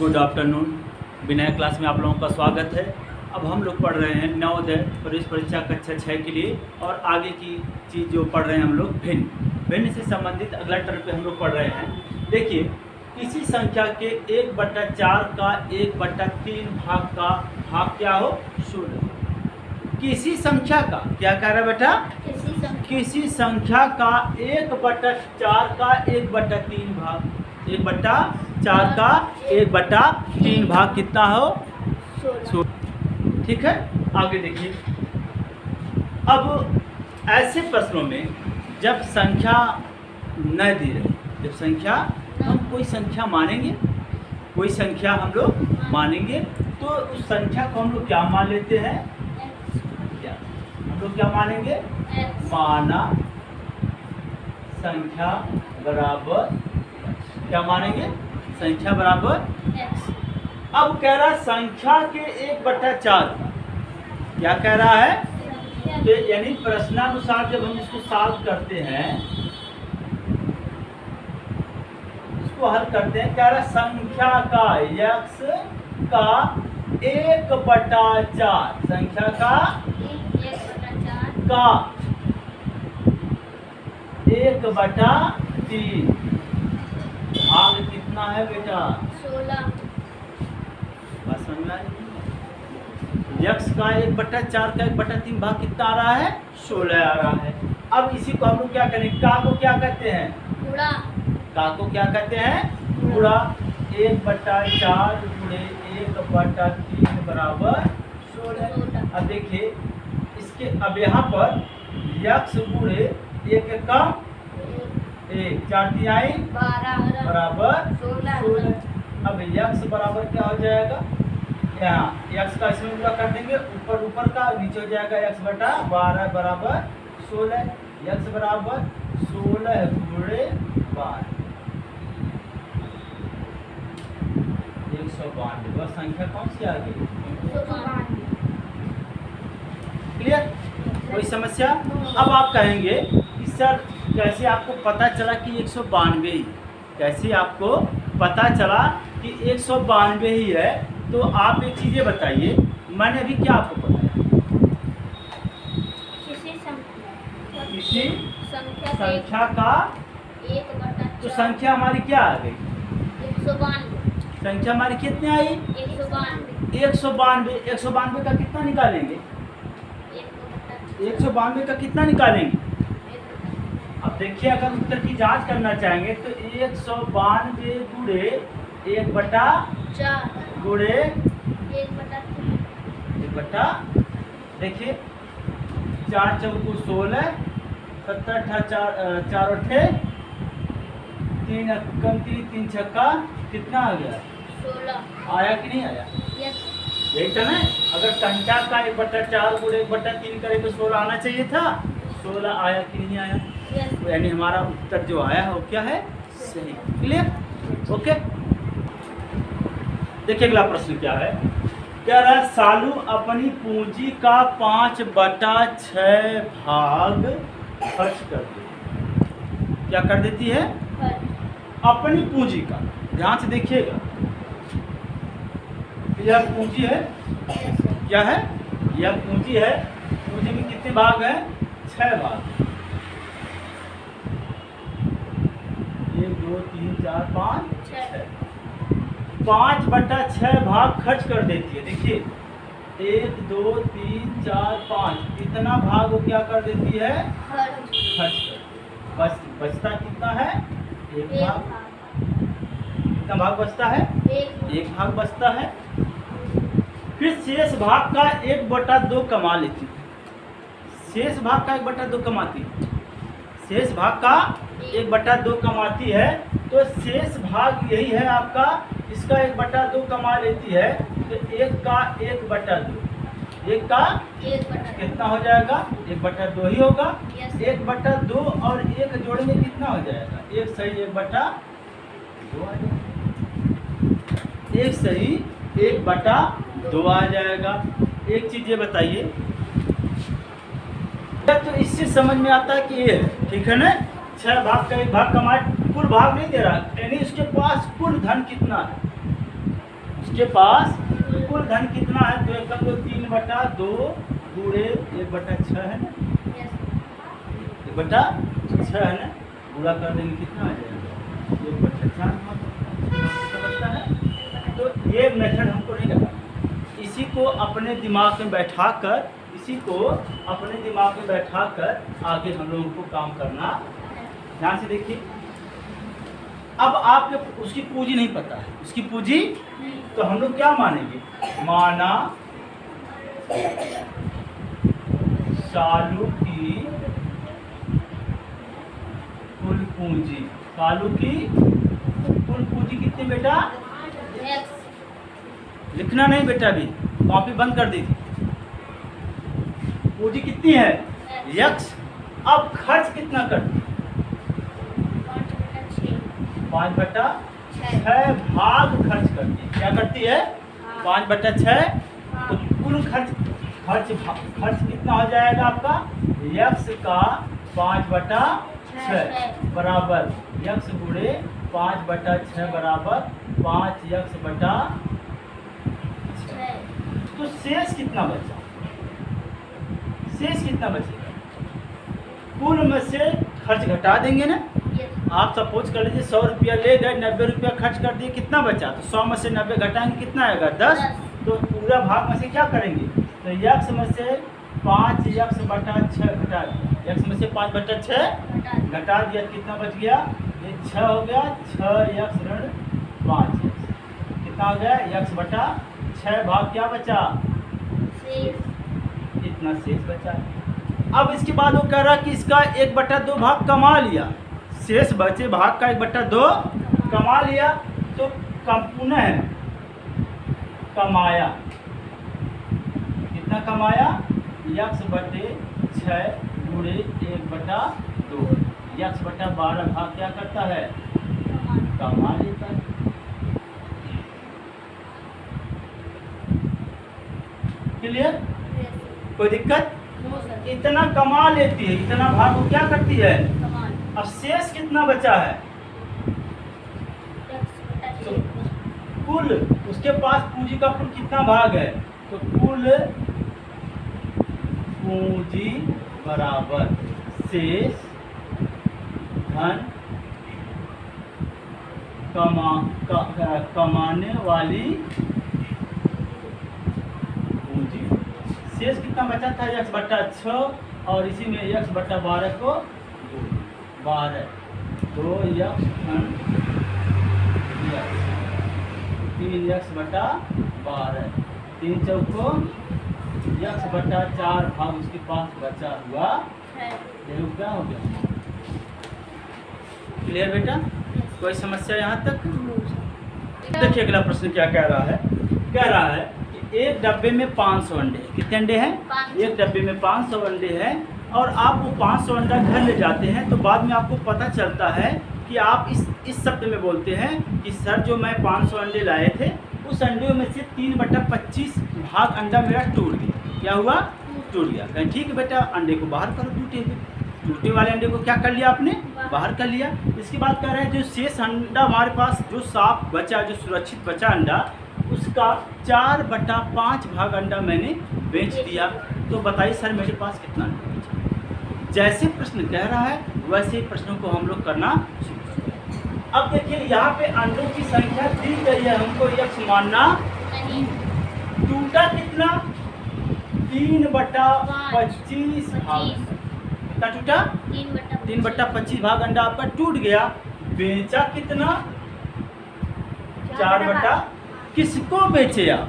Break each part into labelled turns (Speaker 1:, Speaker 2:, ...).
Speaker 1: Good afternoon. विनय class में आप लोगों का स्वागत है। अब हम लोग पढ़ रहे हैं नवोदय प्रवेश परीक्षा कक्षा 6 के लिए, और आगे की चीज़ जो पढ़ रहे हैं हम लोग भिन्न से संबंधित अगला टर्म पे हम लोग पढ़ रहे हैं। देखिए, किसी संख्या के 1/4 का 1/3 भाग का भाग क्या हो? 16। किसी संख्या का क्या कह रहा है बेटा? किसी संख्या का 1/4 का 1/3 भाग, 1/4 का 1/3 भाग कितना हो? 16। ठीक है, आगे देखिए। अब ऐसे प्रश्नों में जब संख्या न दी रहे, जब संख्या हम कोई संख्या मानेंगे, कोई संख्या हम लोग मानेंगे, तो उस संख्या को हम लोग क्या मान लेते हैं? हम लोग क्या मानेंगे? माना संख्या बराबर, क्या मानेंगे? संख्या बराबर x। अब कह रहा है संख्या के 1/4, क्या कह रहा है? तो यानी प्रश्नानुसार जब हम इसको सॉल्व करते हैं, इसको हल करते हैं, कह रहा है संख्या का x का 1/4, संख्या का 1/3 भाग कितना है बेटा?
Speaker 2: 16।
Speaker 1: बात समझ में आई? x का 1/4 का 1/3 भाग कितना आ रहा है? 16 आ रहा है। अब इसी को हम लोग क्या करेंगे? का को क्या कहते हैं?
Speaker 2: गुणा।
Speaker 1: का को क्या कहते हैं? गुणा। 1/4 गुणे 1/3 बराबर 16। अब देखिए इसके, अब यहाँ पर x गुणे 1 कम 1, 4 तिहाई
Speaker 2: 12
Speaker 1: बराबर
Speaker 2: 16।
Speaker 1: अब x बराबर क्या हो जाएगा? यहाँ x का इसमें पूरा कर देंगे, ऊपर का नीचे हो जाएगा x/12 बराबर 16। x बराबर 16 गुणे 12, 192। वह संख्या कौन सी आ गई? क्लियर? कोई समस्या? अब आप कहेंगे कि सर कैसे आपको पता चला कि 192 ही? कैसे आपको पता चला कि 192 ही है? तो आप एक चीज़ ये बताइए, मैंने अभी क्या आपको बताया? किसी संख्या का
Speaker 2: 1/4,
Speaker 1: तो संख्या हमारी क्या आ गई?
Speaker 2: 192।
Speaker 1: संख्या हमारी कितनी आई?
Speaker 2: 192।
Speaker 1: 192। 192 का कितना निकालेंगे? 192 का कितना निकालेंगे? अब देखिए, अगर उत्तर की जांच करना चाहेंगे तो 192 गुणे 1/4 गुणे 1/, देखिए 4 चौको 16, 17 4 3 कम 3 छक्का कितना आ गया?
Speaker 2: 16।
Speaker 1: आया कि नहीं आया? यही था ना? अगर संख्या का 1/4 गुणे 1/3 करे तो 16 आना चाहिए था। 16 आया कि नहीं आया? यानी हमारा उत्तर जो आया है वो क्या है? सही। क्लियर? ओके। देखिए अगला प्रश्न क्या है। कह रहा है सालू अपनी पूंजी का 5/6 भाग खर्च कर देती। क्या कर देती है? अपनी पूंजी का। ध्यान से देखिएगा, यह पूंजी है। क्या है? यह पूंजी है। पूंजी में कितने भाग हैं? 6 भाग। 1 2 3 4 5 6। 5/6 भाग खर्च कर देती है। देखिए 1 2 3 4 5, इतना भाग वो क्या कर देती है? खर्च कर। बचता कितना है? 1 भाग। कितना भाग बचता है? 1 भाग बचता है। फिर शेष भाग का 1/2 कमा लेती है। शेष भाग का 1/2 कमाती है। शेष भाग का 1/2 कमाती है। तो शेष भाग यही है आपका, इसका 1/2 कमा लेती है। तो 1 का 1/2, 1 का कितना हो जाएगा? 1/2 ही होगा। 1/2 और 1 जोड़ने कितना हो जाएगा? 1 सही 1/2 आ जाएगा। 1 सही 1/2 आ जाएगा। एक चीज ये बताइए, तो इससे समझ में आता है कि ये है, ठीक है ना? 6 भाग का 1 भाग कमाए, कुल भाग नहीं दे रहा, यानी इसके पास कुल धन कितना है? उसके पास कुल धन कितना है? तो एकदम तो 3/2 गुणे 1/6 है ना, 1/6 है ना, पूरा कर देंगे कितना आ जाएगा? 1/4 समझता है। तो ये मेथड हमको नहीं लगा, इसी को अपने दिमाग में बैठा कर आगे हम लोगों को काम करना। ध्यान से देखिए, अब आपके उसकी पूंजी नहीं पता है, उसकी पूंजी तो हम लोग क्या मानेंगे? माना सालू की कुल पूंजी, सालू की कुल पूंजी कितनी बेटा? लिखना नहीं बेटा, अभी कॉपी बंद कर दी। पूंजी कितनी है? यक्स। अब खर्च कितना करती है? 5/6 भाग खर्च करती है। क्या करती है? 5/6। तो कुल खर्च कितना हो जाएगा आपका? यक्स का 5/6 बराबर यक्स गुणे 5/6 बराबर 5x/6। तो शेष कितना बचा? शेष कितना बचेगा? कुल में से खर्च घटा देंगे ना। आप सपोज कर लीजिए 100 रुपया ले गए, 90 रुपया खर्च कर दिए, कितना बचा? तो 100 में से 90 घटाएंगे, कितना आएगा? 10। तो पूरा भाग में से क्या करेंगे? तो यक्स में से 5x/6 घटा दिया, यक्स में से 5/6 घटा दिया, कितना बच गया? ये 6 हो गया, 6x ऋण 5x कितना हो गया? x/6 भाग क्या बचा? इतना शेष बचा। अब इसके बाद वो कह रहा कि इसका 1/2 भाग कमा लिया, शेष बचे भाग का 1/2 कमा लिया। तो पुनः कमाया, कितना कमाया? x/6 गुणे 1/2। x/12 भाग क्या करता है? कमा लेता है। क्लियर? कोई दिक्कत? इतना कमा लेती है, इतना भाग वो क्या करती है? अब शेष कितना बचा है? तो कुल उसके पास पूंजी का कुल कितना भाग है? तो कुल पूंजी बराबर शेष धन कमाने वाली पूंजी। शेष कितना बचा था? x/6 और इसी में x/12 को 12 2x धन 3x/12 3 चौको x/4 भाग उसके पास बचा हुआ ये क्या हो गया? क्लियर बेटा? कोई समस्या यहाँ तक? देखिए अगला प्रश्न क्या कह रहा है। कह रहा है कि एक डब्बे में 500 अंडे हैं। कितने अंडे हैं? एक डब्बे में 500 अंडे हैं और आप वो 500 अंडा घर ले जाते हैं। तो बाद में आपको पता चलता है कि आप इस शब्द में बोलते हैं कि सर जो मैं 500 अंडे लाए थे उस अंडे में से 3/25 भाग अंडा मेरा टूट गया। क्या हुआ? टूट गया। कहीं ठीक है बेटा, अंडे को बाहर करो, टूटे वाले अंडे को क्या कर लिया आपने? बाहर कर लिया। इसके बाद कह रहे हैं जो शेष अंडा हमारे पास जो साफ बचा, जो सुरक्षित बचा अंडा, उसका 4/5 भाग अंडा मैंने बेच दिया। तो बताइए सर मेरे पास कितना अंडा बचा? जैसे प्रश्न कह रहा है वैसे ही प्रश्नों को हम लोग करना शुरू करें। अब देखिए यहाँ पे अंडों की संख्या दी गई है, हमको यक्ष मानना। टूटा कितना? 3/25 भाग। कितना टूटा? 3/25 भाग अंडा आपका टूट गया। बेचा कितना? 4/। किसको बेचे आप?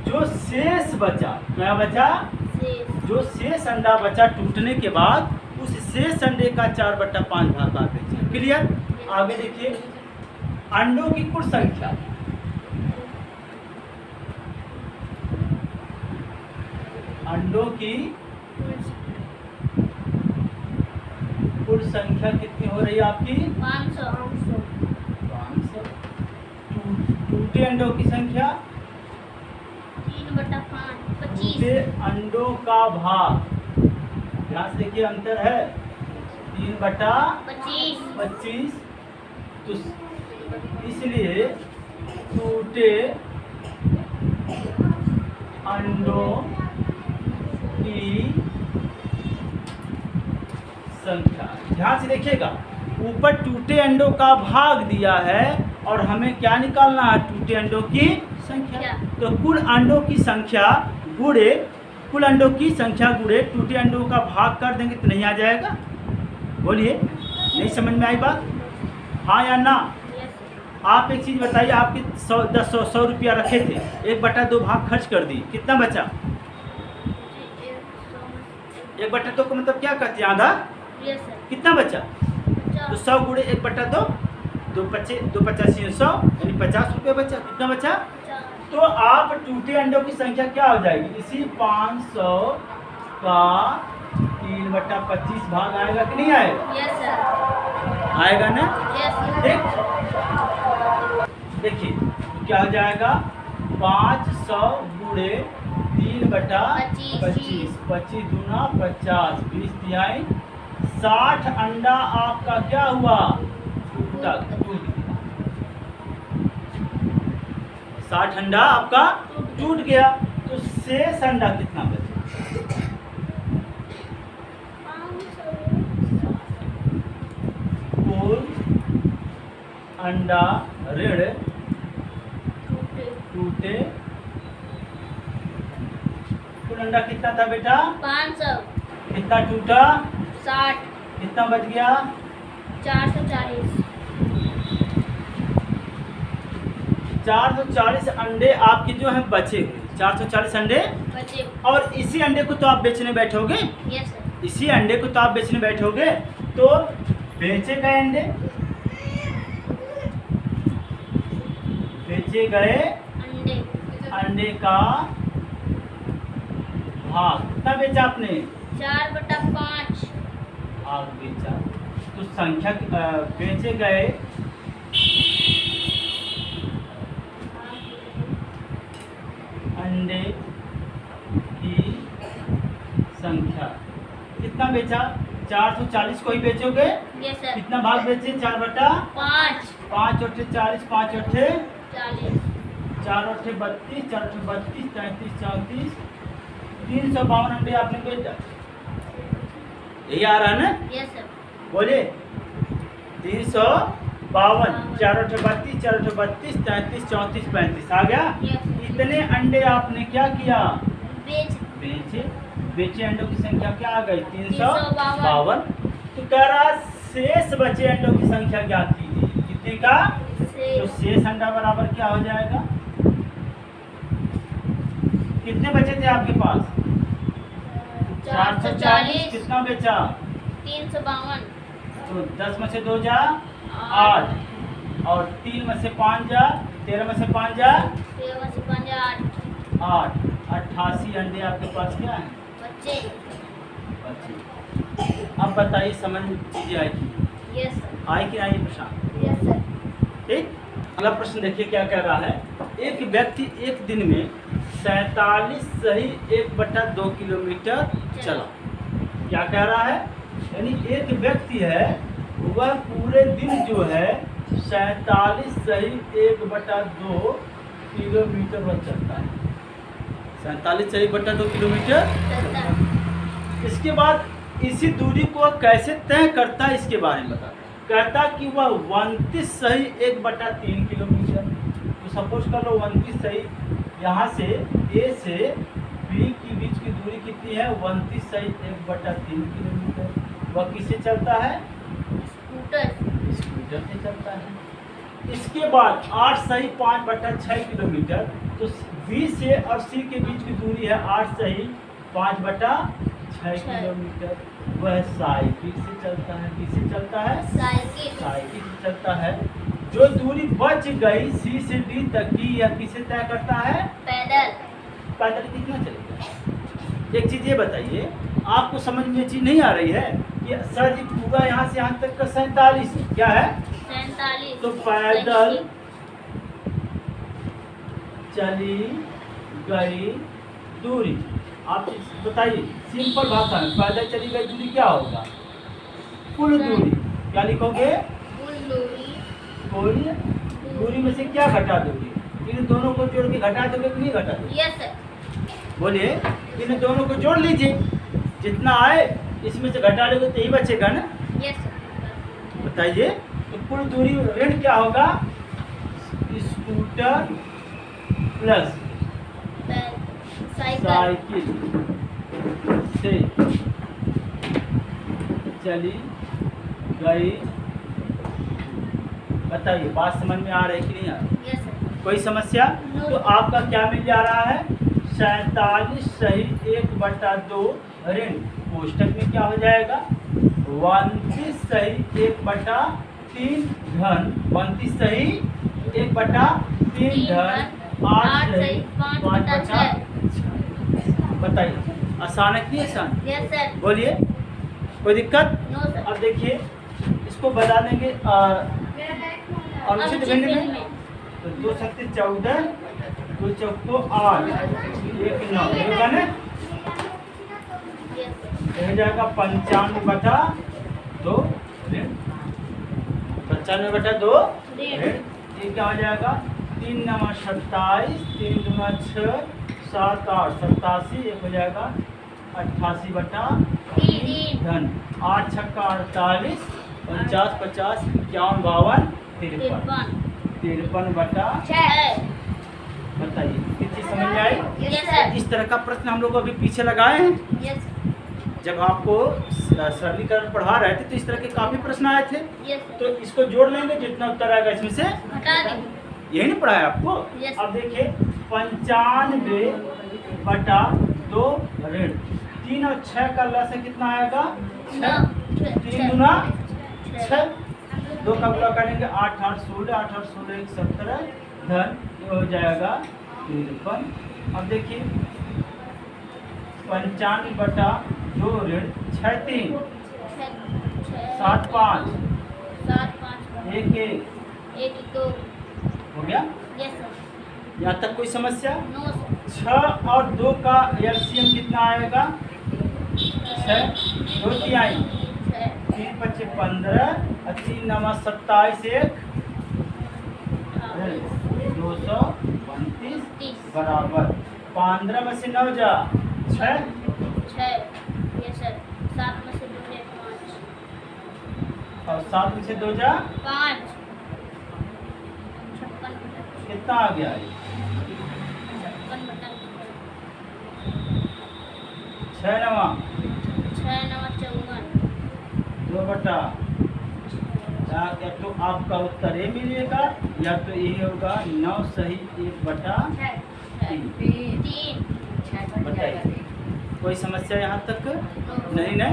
Speaker 1: जो शेष बचा। क्या बचा? जो शेष अंडा बचा टूटने के बाद उस शेष अंडे का 4/5 भाग आप बेचे। क्लियर? आगे देखिए अंडों की कुल संख्या। अंडों की कुल संख्या कितनी हो रही है आपकी?
Speaker 2: 500।
Speaker 1: टूटे अंडों की संख्या?
Speaker 2: 3/5
Speaker 1: टूटे अंडों का भाग। ध्यान से देखिए अंतर है 3/25। तो इसलिए टूटे अंडों की संख्या। ध्यान से देखिएगा, ऊपर टूटे अंडों का भाग दिया है और हमें क्या निकालना है, टूटे अंडों की संख्या। तो कुल अंडों की संख्या गुणे कुल अंडों की संख्या गुणे टूटे अंडों का भाग कर देंगे तो नहीं आ जाएगा? बोलिए, नहीं समझ में आई बात? हाँ या ना? आप एक चीज़ बताइए, आपके 100 रुपया रखे थे, 1/2 भाग खर्च कर दी, कितना बचा? 1/2 का मतलब क्या कहते हैं, आधा? कितना बचा? तो 100 गुणे 1/2, 2 × 100 यानी 50 रुपये बचा। कितना बचा? तो आप टूटे अंडों की संख्या क्या हो जाएगी, इसी 500 का 3/25 भाग आएगा कि नहीं आएगा? आएगा ना? देखिए क्या हो जाएगा, 500 गुणे 3/25, 25 दूना 50, 20 तिहाई 60 अंडा आपका क्या हुआ, टूट गया। 60 अंडा आपका टूट गया। तो शेष अंडा कितना बचा? कुल अंडा ऋण टूटे, कुल अंडा कितना था बेटा?
Speaker 2: 500।
Speaker 1: कितना टूटा?
Speaker 2: 60।
Speaker 1: कितना बच गया?
Speaker 2: 440।
Speaker 1: 440 अंडे आपके जो है बचे हुए, 440 अंडे
Speaker 2: बचे।
Speaker 1: और इसी अंडे को तो आप बेचने बैठोगे,
Speaker 2: यस सर।
Speaker 1: इसी अंडे को तो आप बेचने बैठोगे, तो बेचे गए अंडे, बेचे गए अंडे का भाग कितना बेचा आपने?
Speaker 2: 4/5
Speaker 1: भाग बेचा। तो संख्या बेचे गए अंडे की संख्या कितना बेचा? 440 को ही बेचोगे।
Speaker 2: Yes sir.
Speaker 1: कितना भाग बेचे? 4/5। 5 × 40, 5 ×
Speaker 2: 40।
Speaker 1: 4 × 32, 4 × 32, 33, 34, 352 अंडे आपने बेचा। यही आ रहा है ना?
Speaker 2: Yes sir.
Speaker 1: बोलिए, 352, 4 × 32, 4 × 32, 33, 34, 35 आ गया। इतने अंडे आपने क्या किया? बेचे। बेचे अंडों की संख्या क्या आ गई? 352। तो कह रहा शेष बचे अंडों की संख्या ज्ञात कीजिए। कितने का? तो शेष अंडा बराबर क्या हो जाएगा? कितने बचे थे आपके पास? 440। कितना बेचा?
Speaker 2: 352।
Speaker 1: तो 10 में से 2 जा 8 और 3 में से 5 जा 13 में से 5 जा 8, 88 अंडे आपके पास क्या है? बचे। अब बताइए, समझ में चीजें आई कि
Speaker 2: यस सर।
Speaker 1: आई कि आई प्रशांत?
Speaker 2: Yes sir.
Speaker 1: ठीक। अगला प्रश्न देखिए क्या कह रहा है, एक व्यक्ति एक दिन में 47 सही 1/2 किलोमीटर चला। क्या कह रहा है? यानी एक व्यक्ति है, वह पूरे दिन जो है 47 सही 1/2 किलोमीटर वह चलता है। 47 सही 1/2 किलोमीटर। इसके बाद इसी दूरी को कैसे तय करता है, इसके बारे में बता। कहता कि वह 29 सही 1/3 किलोमीटर। तो सपोज कर लो 29 सही, यहाँ से ए से बी की बीच की दूरी कितनी है? 29 सही 1/3 किलोमीटर। वह किससे चलता है? स्कूटर से चलता है। इसके बाद 8 सही 5/6 किलोमीटर। तो बी से और सी के बीच की दूरी है 8 सही 5/6 किलोमीटर। वह साइकिल से चलता है। किससे चलता है? साइकिल से चलता है। जो दूरी बच गई सी से डी तक की, यह किसे तय करता है? पैदल कितना चलेगा? एक चीज ये बताइए, आपको समझ में चीज नहीं आ रही है कि सर जी पूरा यहाँ से यहाँ तक का 47 क्या है?
Speaker 2: 47।
Speaker 1: तो पैदल चली गई दूरी, आप बताइए सिंपल भाषा में, पैदल चली गई दूरी क्या होगा? कुल दूरी। क्या लिखोगे? कुल दूरी में से क्या घटा दोगे? इन दोनों को जोड़ के घटा दोगे कि नहीं घटा दोगे?
Speaker 2: Yes sir.
Speaker 1: बोलिए, इन दोनों को जोड़ लीजिए, जितना आए इसमें से घटा लोगे तो यही बचेगा ना।
Speaker 2: Yes sir.
Speaker 1: बताइए, तो कुल दूरी ऋण क्या होगा? स्कूटर प्लस साइकिल से चली गई। बताइए, बात समझ में आ रही कि नहीं आ रही?
Speaker 2: Yes sir.
Speaker 1: कोई समस्या?
Speaker 2: No.
Speaker 1: तो आपका क्या मिल जा रहा है? 47 सही 1/2 ऋण, कोष्टक में क्या हो जाएगा? 29 सही 1/3 धन, 29 सही 1/3 धन, 8 सही 5/6। बताइए, आसान है कि नहीं आसान?
Speaker 2: Yes sir.
Speaker 1: बोलिए, कोई दिक्कत?
Speaker 2: No sir.
Speaker 1: अब देखिए, इसको बता देंगे अनुचित भिन्न में। तो 2 सत्ती 14, 2 चौको 8, 1 9 होगा ना।
Speaker 2: Yes sir.
Speaker 1: यह हो जाएगा 95/2 ऋण, 95/2 ऋण। ये क्या हो जाएगा? 3 9 27, 3 2 6 7 8 87, एक हो जाएगा 88/3 धन, 8 छक्का 48, 49 50 51 52 53, 53/6। बताइए, कितनी समझ में आई?
Speaker 2: Yes sir.
Speaker 1: इस तरह का प्रश्न हम लोग अभी पीछे लगाए हैं।
Speaker 2: यस
Speaker 1: जब आपको सरलीकरण पढ़ा रहे थे तो इस तरह के काफी प्रश्न आए थे।
Speaker 2: यस
Speaker 1: तो इसको जोड़ लेंगे, जितना उत्तर आएगा इसमें से
Speaker 2: हटा देंगे।
Speaker 1: यही नहीं पढ़ा है आपको?
Speaker 2: Yes.
Speaker 1: अब देखिए, 95/2 ऋण, 3 और 6 का लस है, कितना आएगा? 6, 3 गुना 6, 2 का गुणा करेंगे 8 8 16, 8 8 16 1 17 धन, ये हो जाएगा 53। अब देखिए, 95/2 ऋण 6 3 7 5 1 1 हो गया।
Speaker 2: Yes sir.
Speaker 1: यहाँ तक कोई समस्या?
Speaker 2: No sir.
Speaker 1: 6 और 2 का एलसीएम कितना आएगा? 6, 2 तिहाई, 3 5 15 और 3 9 27, 1 232 बराबर 15 में से 9 जा 6,
Speaker 2: 6। Yes sir. 7 में से 2 जाए 5,
Speaker 1: और 7 में से 2 जा
Speaker 2: 5।
Speaker 1: कितना आ गया? 6 9 2 बटा, या तो आपका उत्तर ये मिलेगा या तो यही होगा 9 सही 1/3।
Speaker 2: 3।
Speaker 1: बताइए, कोई समस्या यहाँ तक? नहीं ना?